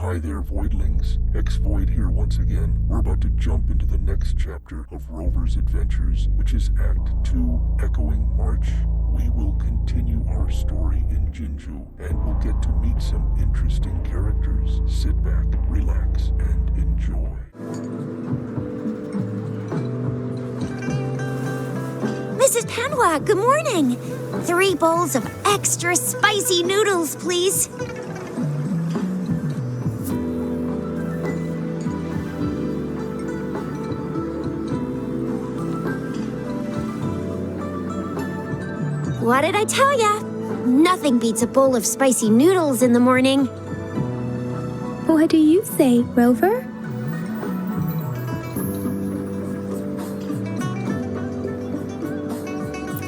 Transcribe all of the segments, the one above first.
Hi there, Voidlings. XvoiD here once again. We're about to jump into the next chapter of Rover's adventures, which is Act 2, Echoing Marche. We will continue our story in Jinju, and we'll get to meet some interesting characters. Sit back, relax, and enjoy. Mrs. Panwa, good morning. 3 bowls of extra spicy noodles, please. What did I tell ya? Nothing beats a bowl of spicy noodles in the morning. What do you say, Rover?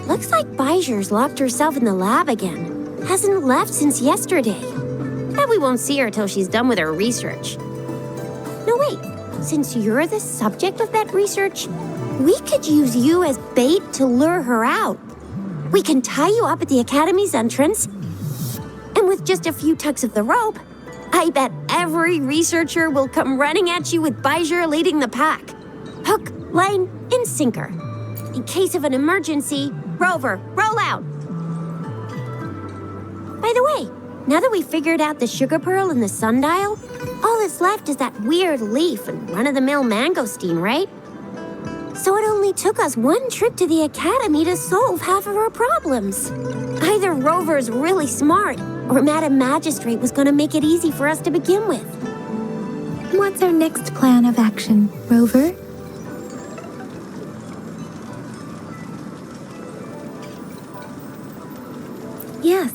Looks like Bijur's locked herself in the lab again. Hasn't left since yesterday. Bet we won't see her till she's done with her research. No, wait. Since you're the subject of that research, we could use you as bait to lure her out. We can tie you up at the Academy's entrance, and with just a few tugs of the rope, I bet every researcher will come running at you with Bijur leading the pack. Hook, line, and sinker. In case of an emergency, Rover, roll out. By the way, now that we've figured out the sugar pearl and the sundial, all that's left is that weird leaf and run-of-the-mill mangosteen, right? So it only took us 1 trip to the Academy to solve half of our problems. Either Rover's really smart, or Madam Magistrate was going to make it easy for us to begin with. What's our next plan of action, Rover? Yes,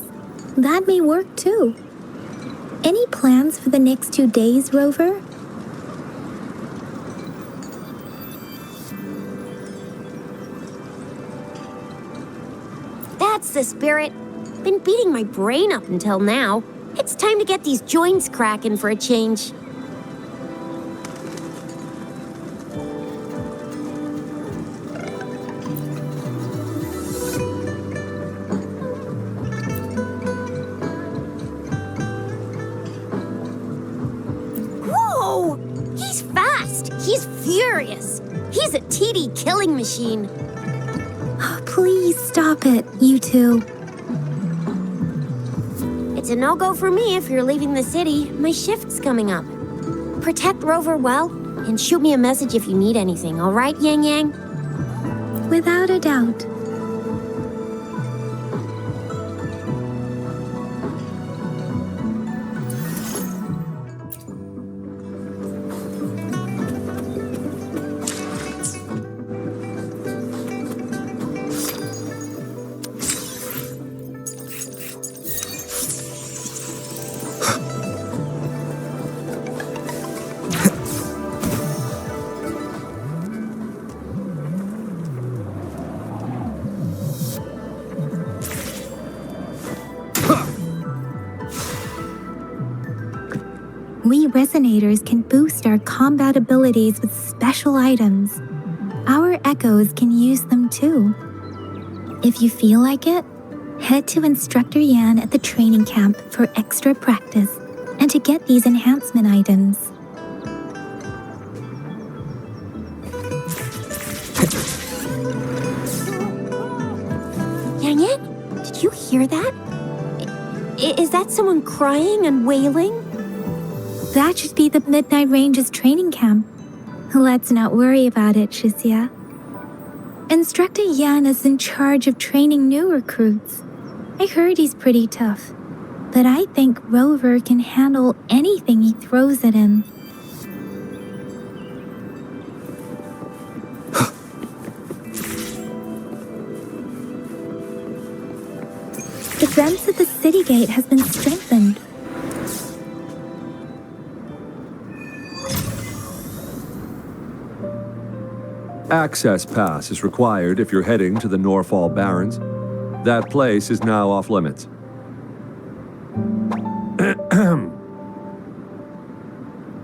that may work too. Any plans for the next 2 days, Rover? That's the spirit. Been beating my brain up until now. It's time to get these joints cracking for a change. Whoa! He's fast. He's furious. He's a TD killing machine. Please stop it, you two. It's a no-go for me if you're leaving the city. My shift's coming up. Protect Rover well, and shoot me a message if you need anything, all right, Yang Yang? Without a doubt. We resonators can boost our combat abilities with special items. Our echoes can use them too. If you feel like it, head to Instructor Yan at the training camp for extra practice and to get these enhancement items. Yang Yang, did you hear that? Is that someone crying and wailing? That should be the Midnight Ranges training camp. Let's not worry about it, Shisia. Instructor Yan is in charge of training new recruits. I heard he's pretty tough, but I think Rover can handle anything he throws at him. The fence at the city gate has been strengthened. Access pass is required if you're heading to the Norfall Barrens. That place is now off limits.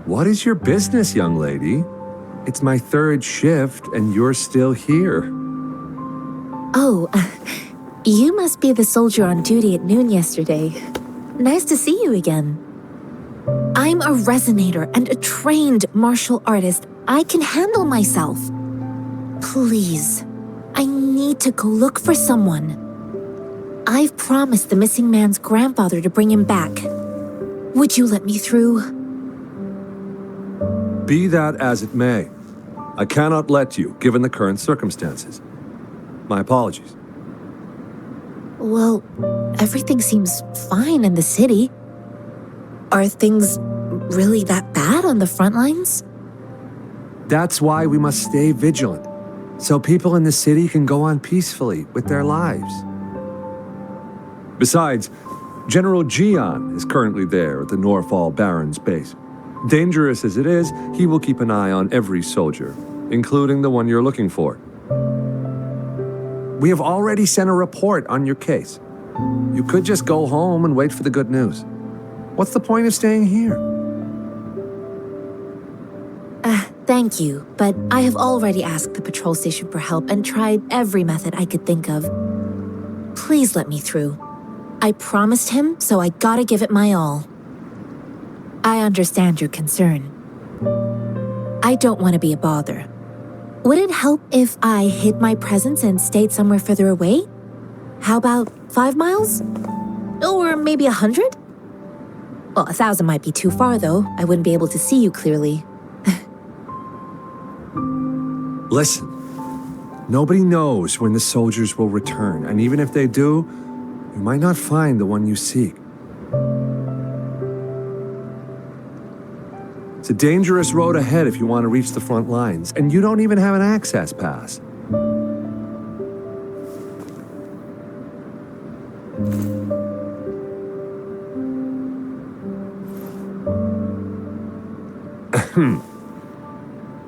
What is your business, young lady? It's my 3rd shift and you're still here. Oh, you must be the soldier on duty at noon yesterday. Nice to see you again. I'm I'm a resonator and a trained martial artist. I can handle myself. Please, I need to go look for someone. I've promised the missing man's grandfather to bring him back. Would you let me through? Be that as it may, I cannot let you, given the current circumstances. My apologies. Well, everything seems fine in the city. Are things really that bad on the front lines? That's why we must stay vigilant, so people in the city can go on peacefully with their lives. Besides, General Jian is currently there at the Norfall Barrens base. Dangerous as it is, he will keep an eye on every soldier, including the one you're looking for. We have already sent a report on your case. You could just go home and wait for the good news. What's the point of staying here? Thank you, but I have already asked the patrol station for help and tried every method I could think of. Please let me through. I promised him, so I gotta give it my all. I understand your concern. I don't want to be a bother. Would it help if I hid my presence and stayed somewhere further away? How about 5 miles? Or maybe 100? Well, 1,000 might be too far, though. I wouldn't be able to see you clearly. Listen, nobody knows when the soldiers will return, and even if they do, you might not find the one you seek. It's a dangerous road ahead if you want to reach the front lines, and you don't even have an access pass.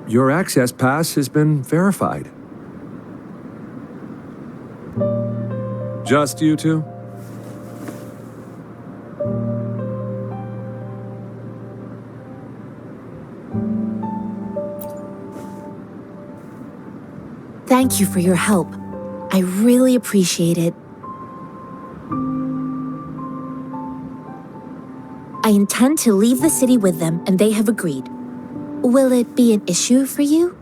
Your access pass has been verified. Just you two? Thank you for your help. I really appreciate it. I intend to leave the city with them, and they have agreed. Will it be an issue for you?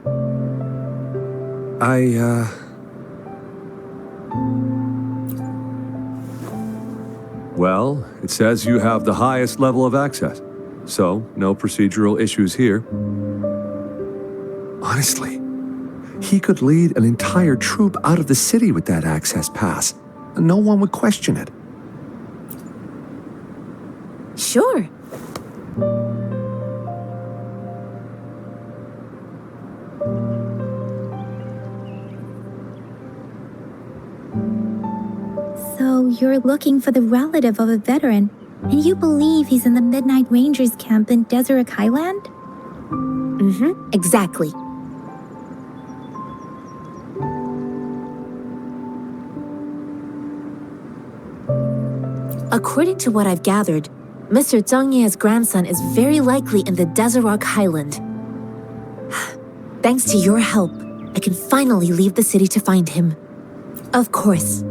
Well, it says you have the highest level of access, so no procedural issues here. Honestly, he could lead an entire troop out of the city with that access pass, and no one would question it. Sure. So you're looking for the relative of a veteran, and you believe he's in the Midnight Rangers camp in Deseret Highland? Exactly. According to what I've gathered, Mr. Zhang Ye's grandson is very likely in the Deseret Highland. Thanks to your help, I can finally leave the city to find him. Of course.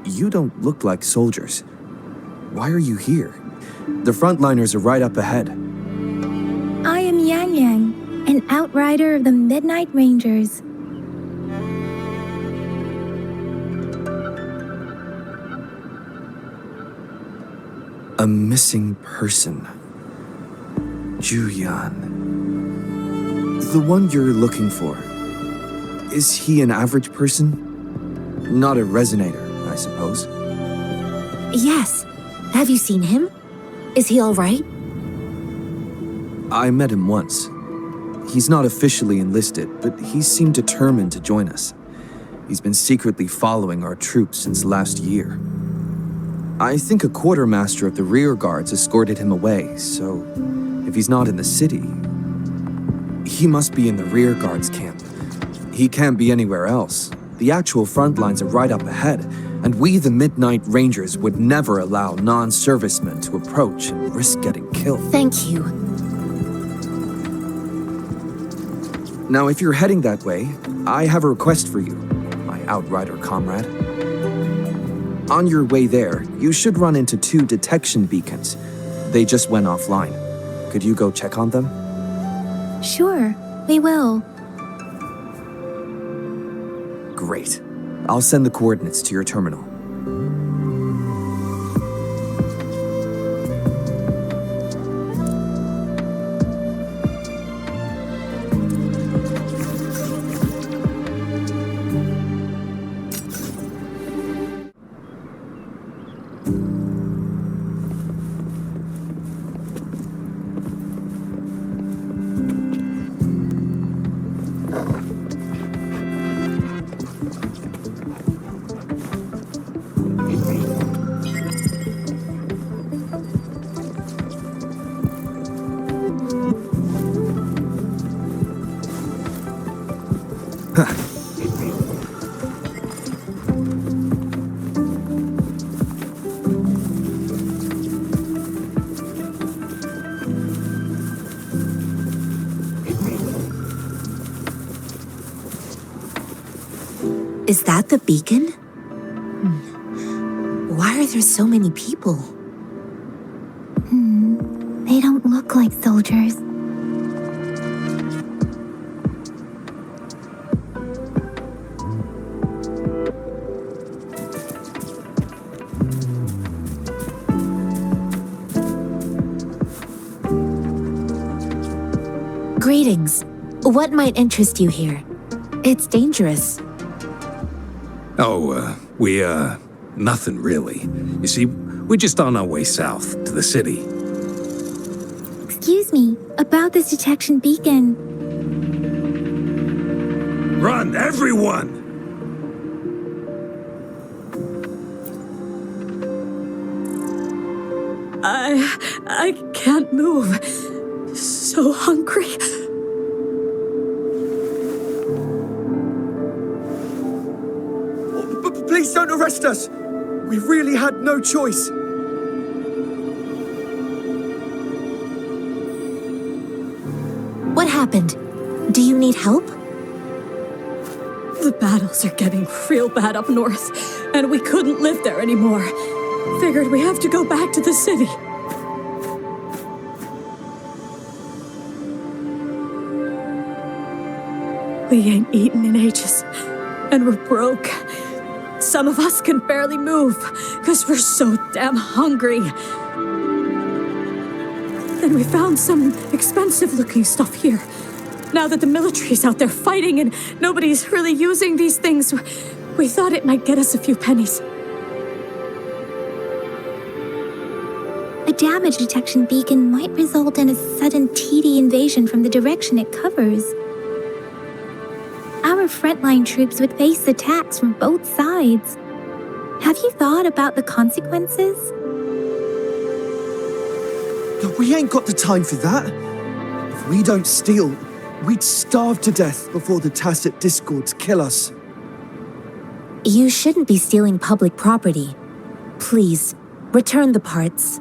You don't look like soldiers. Why are you here? The frontliners are right up ahead. I am Yang Yang, an outrider of the Midnight Rangers. A missing person. Juyan. The one you're looking for. Is he an average person? Not a resonator, I suppose. Yes, Have you seen him? Is he all right? I met him once. He's not officially enlisted, but he seemed determined to join us. He's been secretly following our troops since last year. I think a quartermaster of the rear guards escorted him away, so if he's not in the city, he must be in the rear guards camp. He can't be anywhere else. The actual front lines are right up ahead, and we, the Midnight Rangers, would never allow non-servicemen to approach and risk getting killed. Thank you. Now, if you're heading that way, I have a request for you, my Outrider comrade. On your way there, you should run into 2 detection beacons. They just went offline. Could you go check on them? Sure, we will. Great. I'll send the coordinates to your terminal. Is that the beacon? Why are there so many people? They don't look like soldiers. Greetings. What might interest you here? It's dangerous. Oh, nothing really. You see, we're just on our way south to the city. Excuse me, about this detection beacon. Run, everyone! I can't move. So hungry. Please don't arrest us! We really had no choice. What happened? Do you need help? The battles are getting real bad up north, and we couldn't live there anymore. Figured we have to go back to the city. We ain't eaten in ages, and we're broke. Some of us can barely move, because we're so damn hungry. Then we found some expensive-looking stuff here. Now that the military's out there fighting and nobody's really using these things, we thought it might get us a few pennies. A damage detection beacon might result in a sudden TD invasion from the direction it covers. Our frontline troops would face attacks from both sides. Have you thought about the consequences? We ain't got the time for that. If we don't steal, we'd starve to death before the tacit discords kill us. You shouldn't be stealing public property. Please, return the parts.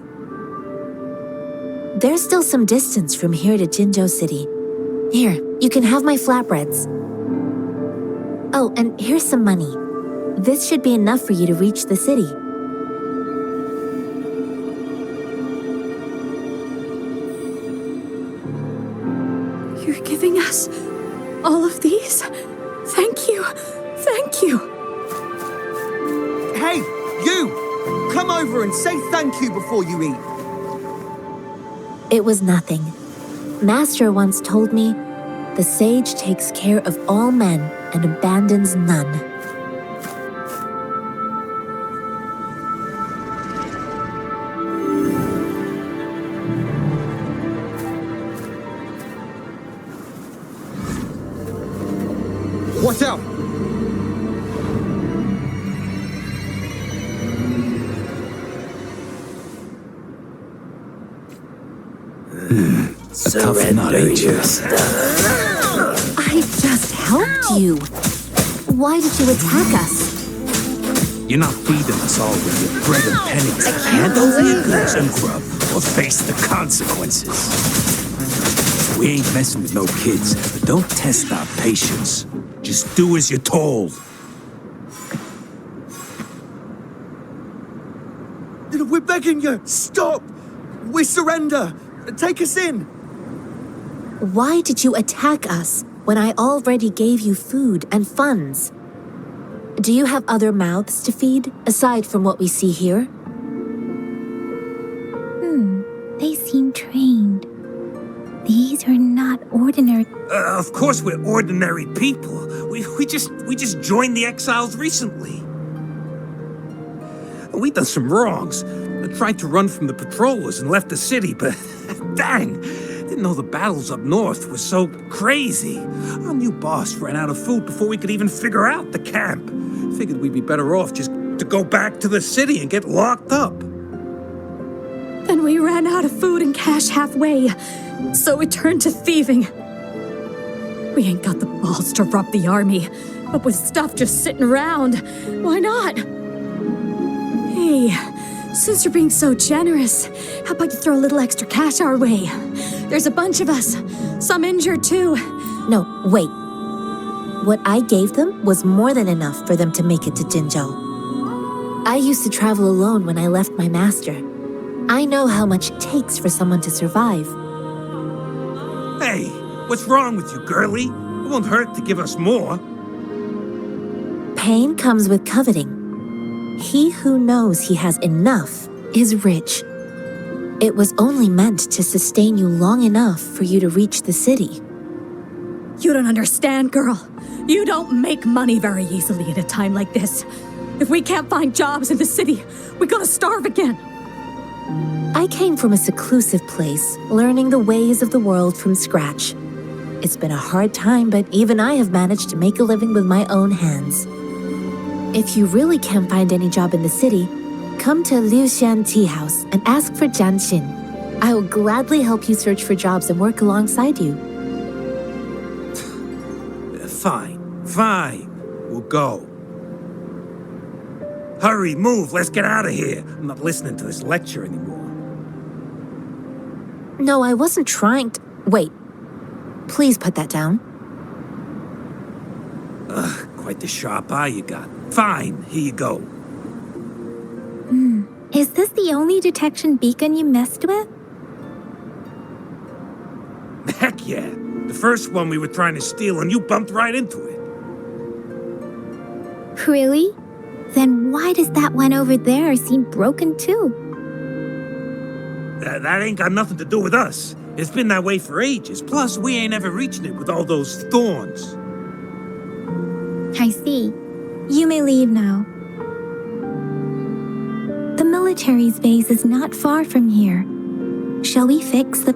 There's still some distance from here to Jinzhou City. Here, you can have my flatbreads. Oh, and here's some money. This should be enough for you to reach the city. You're giving us all of these? Thank you. Thank you. Hey, you! Come over and say thank you before you eat. It was nothing. Master once told me, the sage takes care of all men and abandons none. A tough nut, ain't you? I just helped you. Why did you attack us? You're not feeding us all with your bread and pennies. Hand over your goods and grub, or face the consequences. We ain't messing with no kids, but don't test our patience. Just do as you're told. We're begging you, stop! We surrender! Take us in! Why did you attack us when I already gave you food and funds? Do you have other mouths to feed, aside from what we see here? They seem trained. These are not ordinary. Of course we're ordinary people. We just joined the exiles recently. We done some wrongs. I tried to run from the patrollers and left the city, but dang, didn't know the battles up north were so crazy. Our new boss ran out of food before we could even figure out the camp. Figured we'd be better off just to go back to the city and get locked up. Then we ran out of food and cash halfway, so we turned to thieving. We ain't got the balls to rob the army, but with stuff just sitting around, why not? Hey, since you're being so generous, how about you throw a little extra cash our way? There's a bunch of us, some injured too. No, wait. What I gave them was more than enough for them to make it to Jinzhou. I used to travel alone when I left my master. I know how much it takes for someone to survive. Hey, what's wrong with you, girlie? It won't hurt to give us more. Pain comes with coveting. He who knows he has enough is rich. It was only meant to sustain you long enough for you to reach the city. You don't understand, girl. You don't make money very easily at a time like this. If we can't find jobs in the city, we're gonna starve again. I came from a seclusive place, learning the ways of the world from scratch. It's been a hard time, but even I have managed to make a living with my own hands. If you really can't find any job in the city, come to Liu Xian Tea House and ask for Jian Xin. I will gladly help you search for jobs and work alongside you. Fine. We'll go. Hurry, move, let's get out of here. I'm not listening to this lecture anymore. No, I wasn't trying to... Wait. Please put that down. Quite the sharp eye you got. Fine, here you go. Is this the only detection beacon you messed with? Heck yeah. The first one we were trying to steal and you bumped right into it. Really? Then why does that one over there seem broken too? That ain't got nothing to do with us. It's been that way for ages. Plus, we ain't ever reaching it with all those thorns. I see. You may leave now. The military's base is not far from here. Shall we fix the...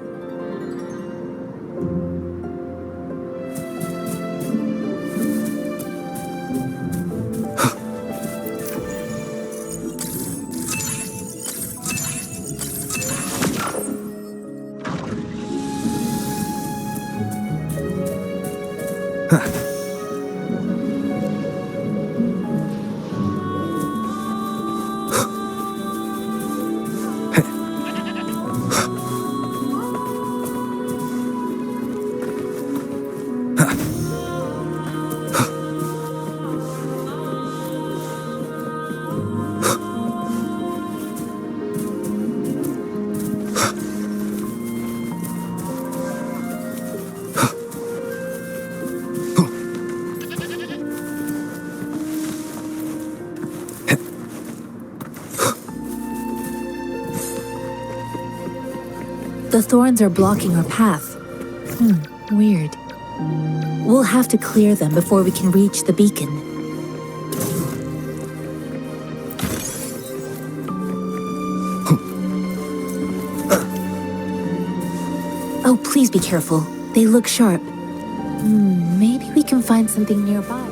The thorns are blocking our path. Weird. We'll have to clear them before we can reach the beacon. Oh, please be careful. They look sharp. Maybe we can find something nearby.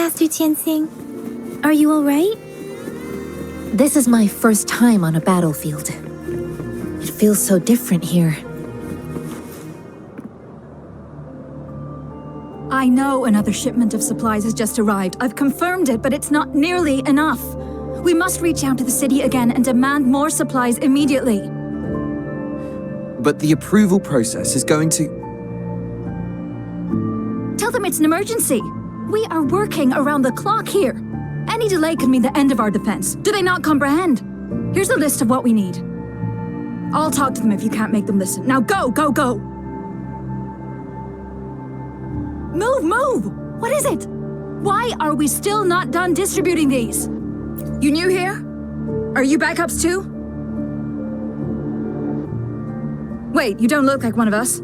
Master Tianxing, are you all right? This is my first time on a battlefield. It feels so different here. I know another shipment of supplies has just arrived. I've confirmed it, but it's not nearly enough. We must reach out to the city again and demand more supplies immediately. But the approval process is going to... Tell them it's an emergency. We are working around the clock here. Any delay could mean the end of our defense. Do they not comprehend? Here's a list of what we need. I'll talk to them if you can't make them listen. Now go, go, go! Move, move! What is it? Why are we still not done distributing these? You new here? Are you backups too? Wait, you don't look like one of us.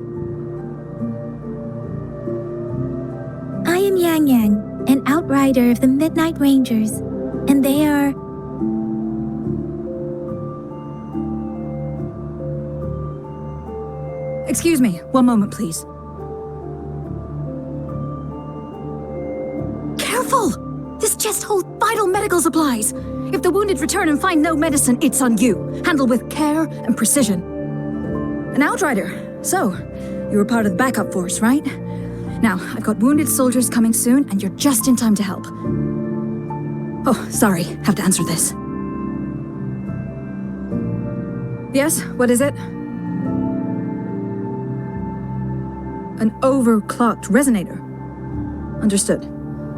I am Yang Yang, an outrider of the Midnight Rangers, and they are... Excuse me, one moment, please. Careful! This chest holds vital medical supplies. If the wounded return and find no medicine, it's on you. Handle with care and precision. An outrider. So, you were part of the backup force, right? Now, I've got wounded soldiers coming soon, and you're just in time to help. Oh, sorry, have to answer this. Yes, what is it? An overclocked resonator. Understood.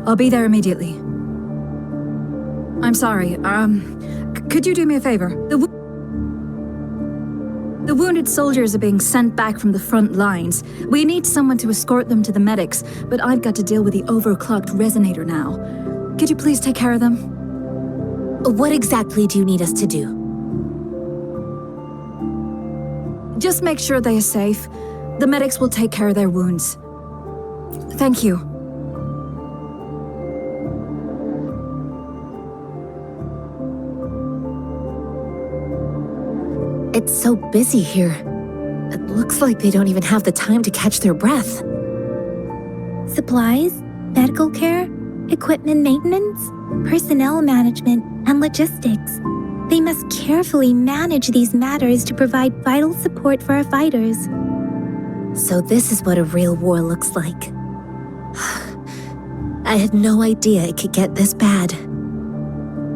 I'll be there immediately. I'm sorry, could you do me a favor? The wounded soldiers are being sent back from the front lines. We need someone to escort them to the medics, but I've got to deal with the overclocked resonator now. Could you please take care of them? What exactly do you need us to do? Just make sure they are safe. The medics will take care of their wounds. Thank you. It's so busy here. It looks like they don't even have the time to catch their breath. Supplies, medical care, equipment maintenance, personnel management, and logistics. They must carefully manage these matters to provide vital support for our fighters. So this is what a real war looks like. I had no idea it could get this bad.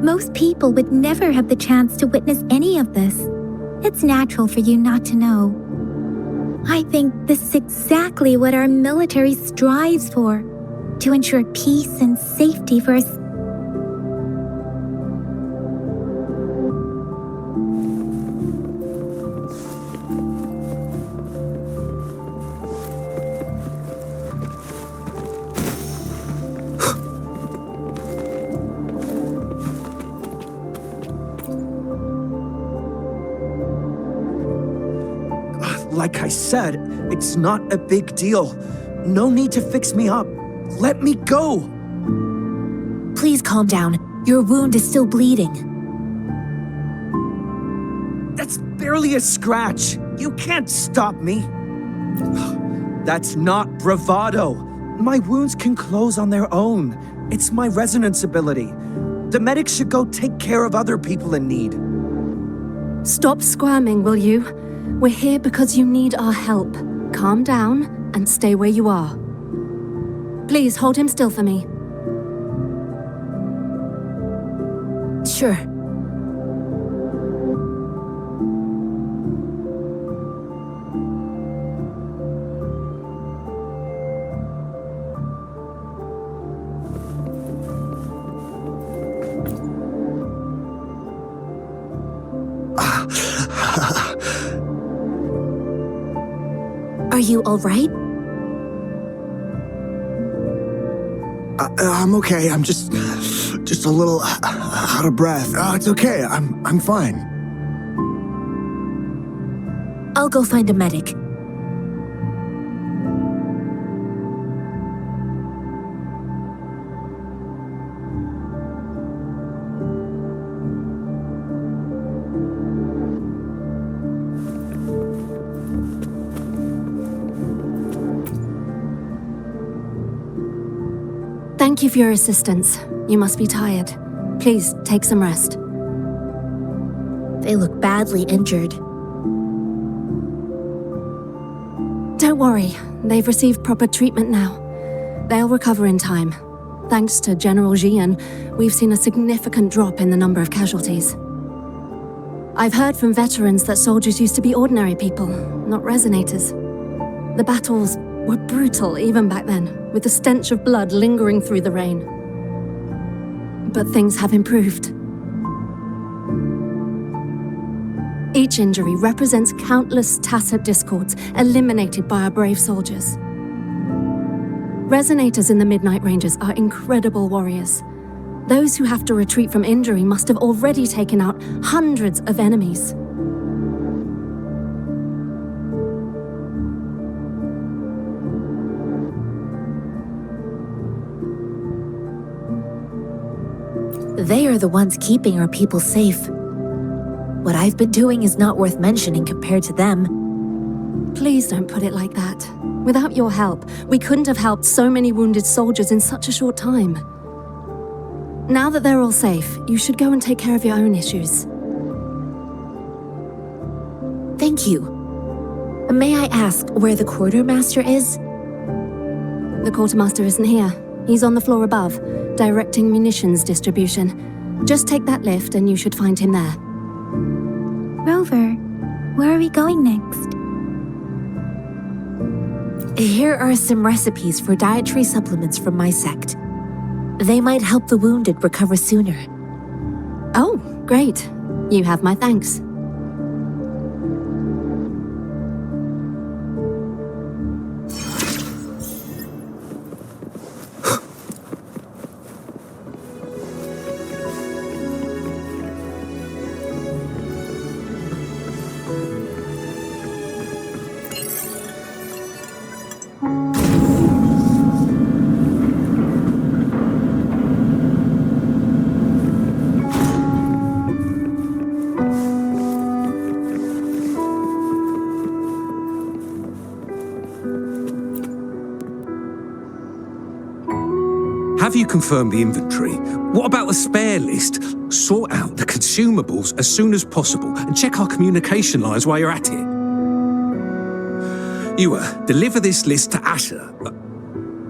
Most people would never have the chance to witness any of this. It's natural for you not to know. I think this is exactly what our military strives for, to ensure peace and safety for us. Like I said, it's not a big deal. No need to fix me up. Let me go! Please calm down. Your wound is still bleeding. That's barely a scratch. You can't stop me. That's not bravado. My wounds can close on their own. It's my resonance ability. The medics should go take care of other people in need. Stop squirming, will you? We're here because you need our help. Calm down and stay where you are. Please hold him still for me. Sure. Are you all right? I'm okay. I'm just a little out of breath. It's okay. I'm fine. I'll go find a medic. Thank you for your assistance. You must be tired. Please, take some rest. They look badly injured. Don't worry. They've received proper treatment now. They'll recover in time. Thanks to General Jian, we've seen a significant drop in the number of casualties. I've heard from veterans that soldiers used to be ordinary people, not resonators. The battles were brutal even back then, with the stench of blood lingering through the rain. But things have improved. Each injury represents countless tacit discords eliminated by our brave soldiers. Resonators in the Midnight Rangers are incredible warriors. Those who have to retreat from injury must have already taken out hundreds of enemies. They are the ones keeping our people safe. What I've been doing is not worth mentioning compared to them. Please don't put it like that. Without your help, we couldn't have helped so many wounded soldiers in such a short time. Now that they're all safe, you should go and take care of your own issues. Thank you. May I ask where the quartermaster is? The quartermaster isn't here. He's on the floor above, directing munitions distribution. Just take that lift and you should find him there. Rover, where are we going next? Here are some recipes for dietary supplements from my sect. They might help the wounded recover sooner. Oh, great. You have my thanks. Have you confirmed the inventory? What about the spare list? Sort out the consumables as soon as possible and check our communication lines while you're at it. WuWa, deliver this list to Asher.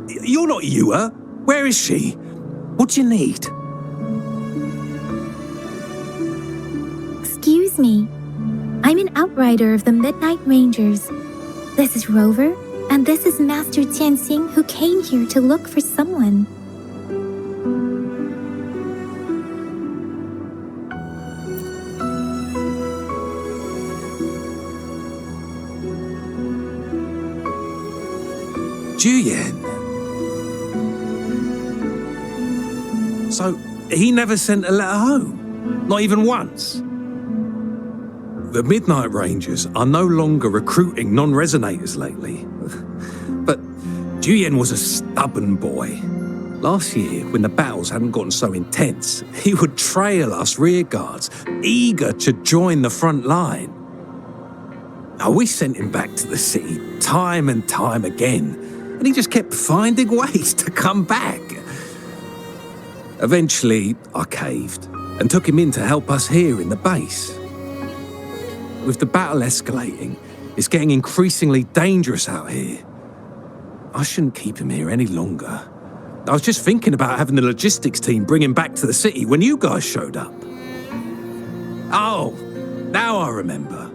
You're not WuWa. Where is she? What do you need? Excuse me. I'm an outrider of the Midnight Rangers. This is Rover, and this is Master Tianxing, who came here to look for someone. Juyen. So, he never sent a letter home? Not even once? The Midnight Rangers are no longer recruiting non-resonators lately. But Juyen was a stubborn boy. Last year, when the battles hadn't gotten so intense, he would trail us rearguards, eager to join the front line. Now, we sent him back to the city time and time again, and he just kept finding ways to come back. Eventually, I caved and took him in to help us here in the base. With the battle escalating, it's getting increasingly dangerous out here. I shouldn't keep him here any longer. I was just thinking about having the logistics team bring him back to the city when you guys showed up. Oh, now I remember.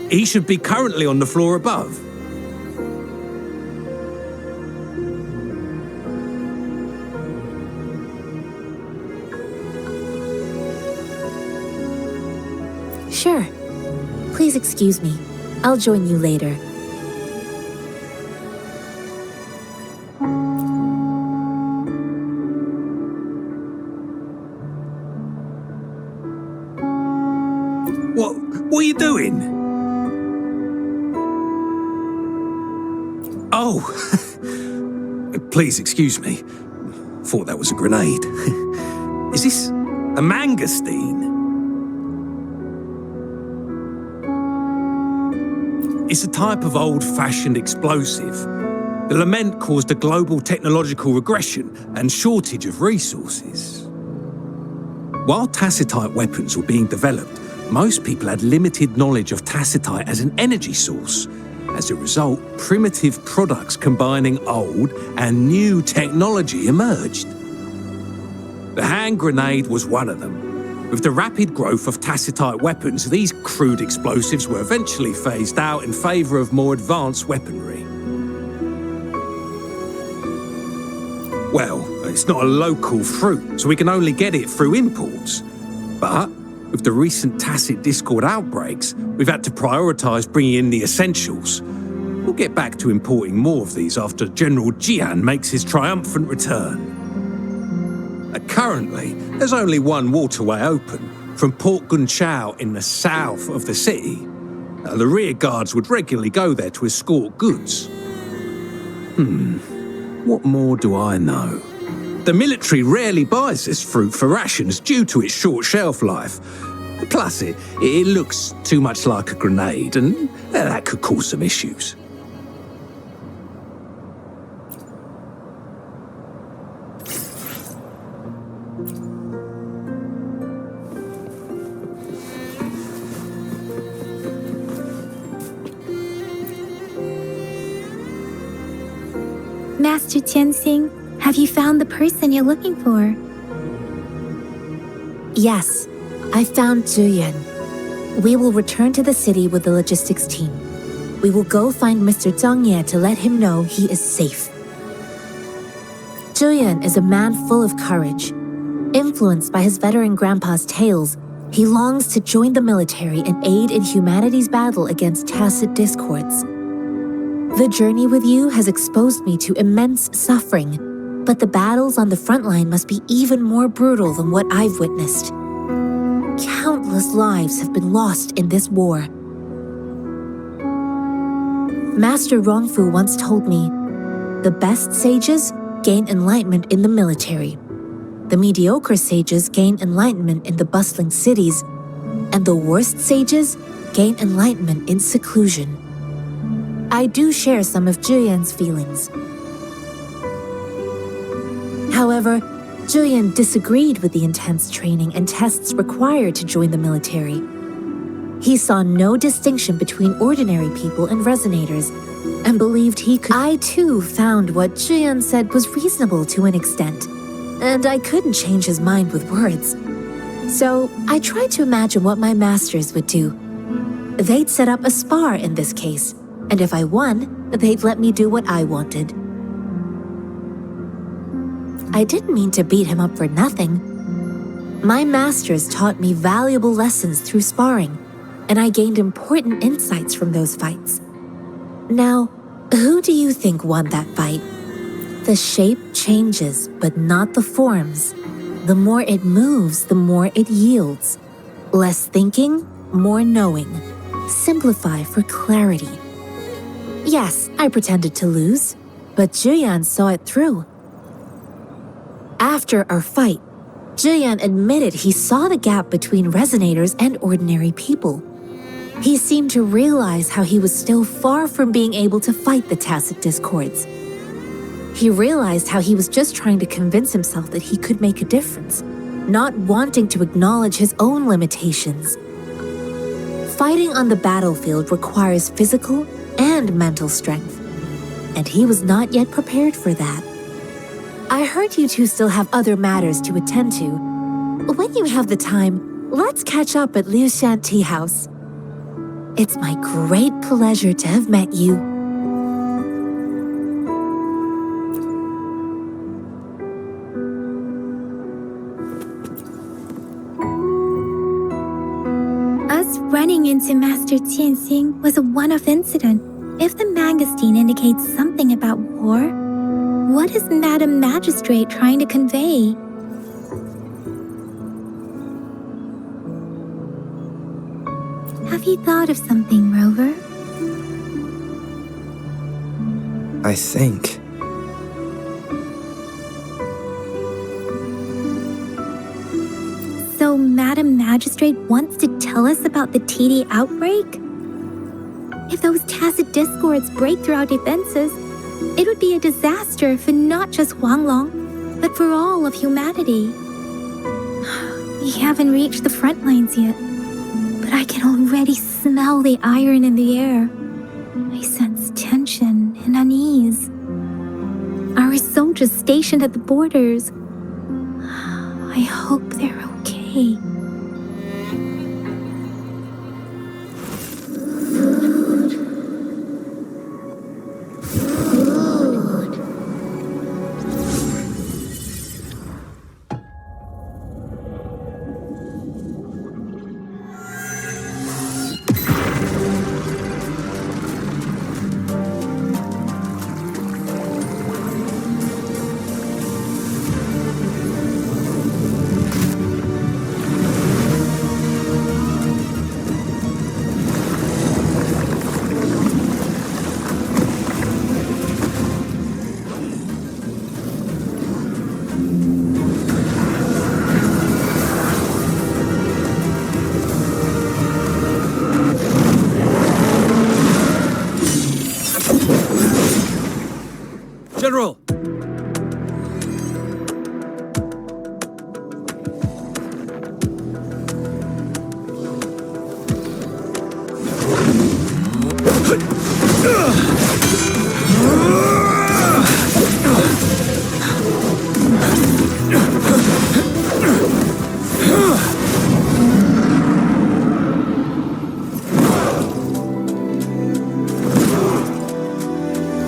He should be currently on the floor above. Sure. Please excuse me. I'll join you later. What are you doing? Oh, please excuse me. Thought that was a grenade. Is this a mangosteen? It's a type of old-fashioned explosive. The lament caused a global technological regression and shortage of resources. While tacitite weapons were being developed, most people had limited knowledge of tacitite as an energy source. As a result, primitive products combining old and new technology emerged. The hand grenade was one of them. With the rapid growth of tacitite weapons, these crude explosives were eventually phased out in favour of more advanced weaponry. Well, it's not a local fruit, so we can only get it through imports. But with the recent tacit discord outbreaks, we've had to prioritise bringing in the essentials. We'll get back to importing more of these after General Jian makes his triumphant return. Currently, there's only one waterway open, from Port Gunchao in the south of the city. The rear guards would regularly go there to escort goods. What more do I know? The military rarely buys this fruit for rations due to its short shelf life. Plus, it looks too much like a grenade, and that could cause some issues. Master Tianxing, have you found the person you're looking for? Yes, I found Zhuyan. We will return to the city with the logistics team. We will go find Mr. Zhang Ye to let him know he is safe. Zhuyan is a man full of courage. Influenced by his veteran grandpa's tales, he longs to join the military and aid in humanity's battle against tacit discords. The journey with you has exposed me to immense suffering, but the battles on the front line must be even more brutal than what I've witnessed. Countless lives have been lost in this war. Master Rongfu once told me, the best sages gain enlightenment in the military. The mediocre sages gain enlightenment in the bustling cities, and the worst sages gain enlightenment in seclusion. I do share some of Zhuyan's feelings. However, Zhuyan disagreed with the intense training and tests required to join the military. He saw no distinction between ordinary people and resonators, and believed he could. I too found what Zhuyan said was reasonable to an extent, and I couldn't change his mind with words. So I tried to imagine what my masters would do. They'd set up a spar in this case, and if I won, they'd let me do what I wanted. I didn't mean to beat him up for nothing. My masters taught me valuable lessons through sparring, and I gained important insights from those fights. Now, who do you think won that fight? The shape changes, but not the forms. The more it moves, the more it yields. Less thinking, more knowing. Simplify for clarity. Yes, I pretended to lose, but Zhuyan saw it through. After our fight, Zhuyan admitted he saw the gap between resonators and ordinary people. He seemed to realize how he was still far from being able to fight the tacit discords. He realized how he was just trying to convince himself that he could make a difference, not wanting to acknowledge his own limitations. Fighting on the battlefield requires physical and mental strength, and he was not yet prepared for that. I heard you two still have other matters to attend to. When you have the time, let's catch up at Liu Shan Tea House. It's my great pleasure to have met you. Us running into Master Tianxing was a one-off incident. If the magazine indicates something about war, what is Madam Magistrate trying to convey? Have you thought of something, Rover? I think. So Madam Magistrate wants to tell us about the TD outbreak? If those tacit discords break through our defenses, It would be a disaster for not just Huanglong, but for all of humanity. We haven't reached the front lines yet, but I can already smell the iron in the air. I sense tension and unease. Our soldiers stationed at the borders. I hope they're okay. General!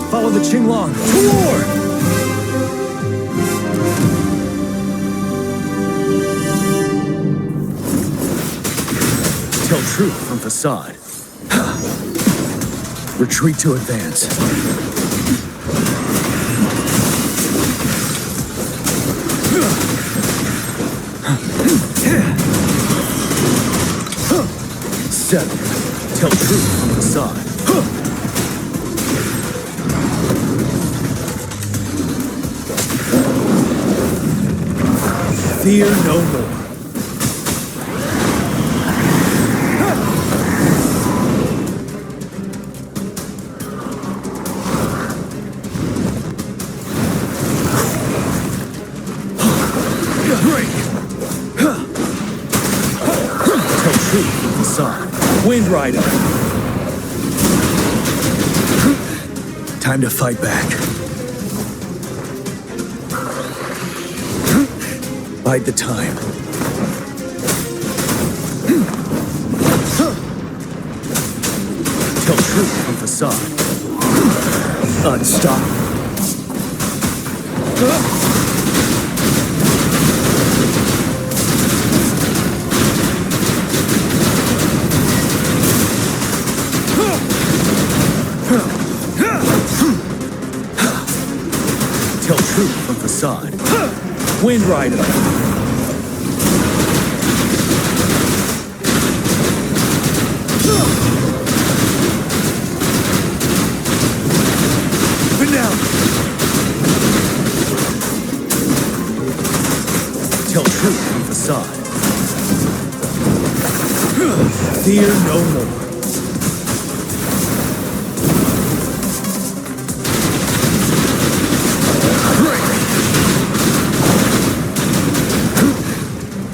Follow the Qinglong to war! Tell truth from facade. Retreat to advance. Settle. Tell truth from facade. Fear no more. Tell truth from facade. Wind Rider. Time to fight back. Bide the time. Tell truth from facade. Unstoppable. Tell truth from facade. Wind Rider. Tell truth from facade. Fear no more.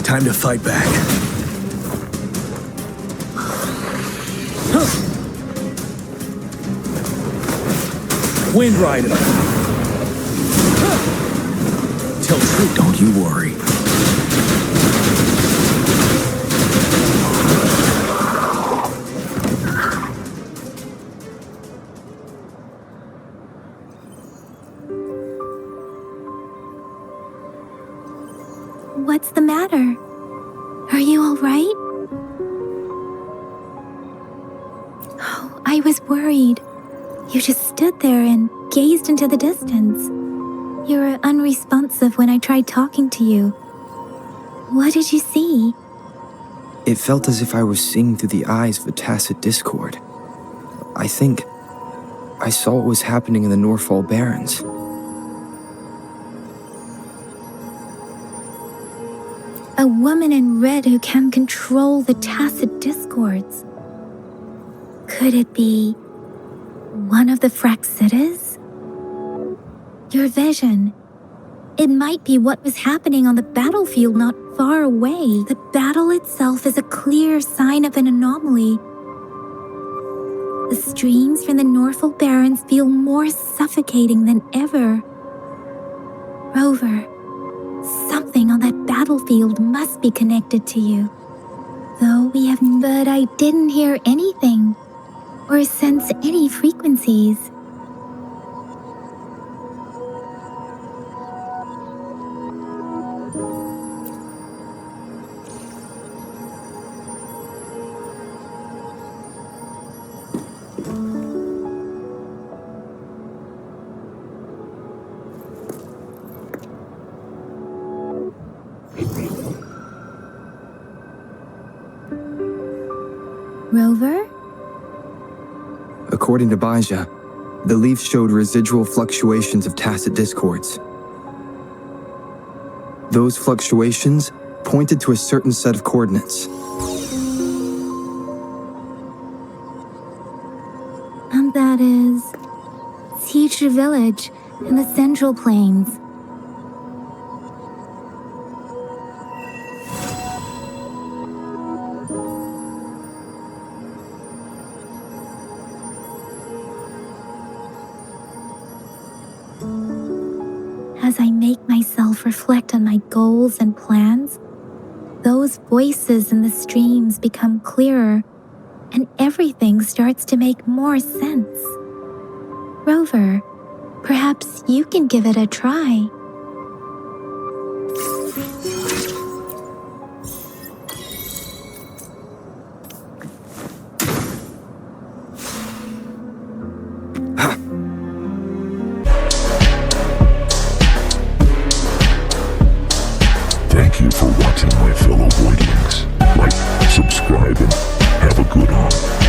Time to fight back. Wind Rider. Tell truth, don't you worry. What's the matter? Are you all right? Oh, I was worried. You just stood there and gazed into the distance. You were unresponsive when I tried talking to you. What did you see? It felt as if I was seeing through the eyes of a tacit discord. I think I saw what was happening in the Northfall Barrens. A woman in red who can control the tacit discords. Could it be one of the Fraxitas? Your vision. It might be what was happening on the battlefield not far away. The battle itself is a clear sign of an anomaly. The streams from the Norfolk Barrens feel more suffocating than ever. Rover, something on that battlefield must be connected to you. Though we have, but I didn't hear anything or sense any frequencies. Rover? According to Baija, the leaf showed residual fluctuations of tacit discords. Those fluctuations pointed to a certain set of coordinates. And that is Teacher Village in the Central Plains. As I make myself reflect on my goals and plans, those voices in the streams become clearer, and everything starts to make more sense. Rover, perhaps you can give it a try. Thank you for watching, my fellow Voidlings. Like, subscribe, and have a good one.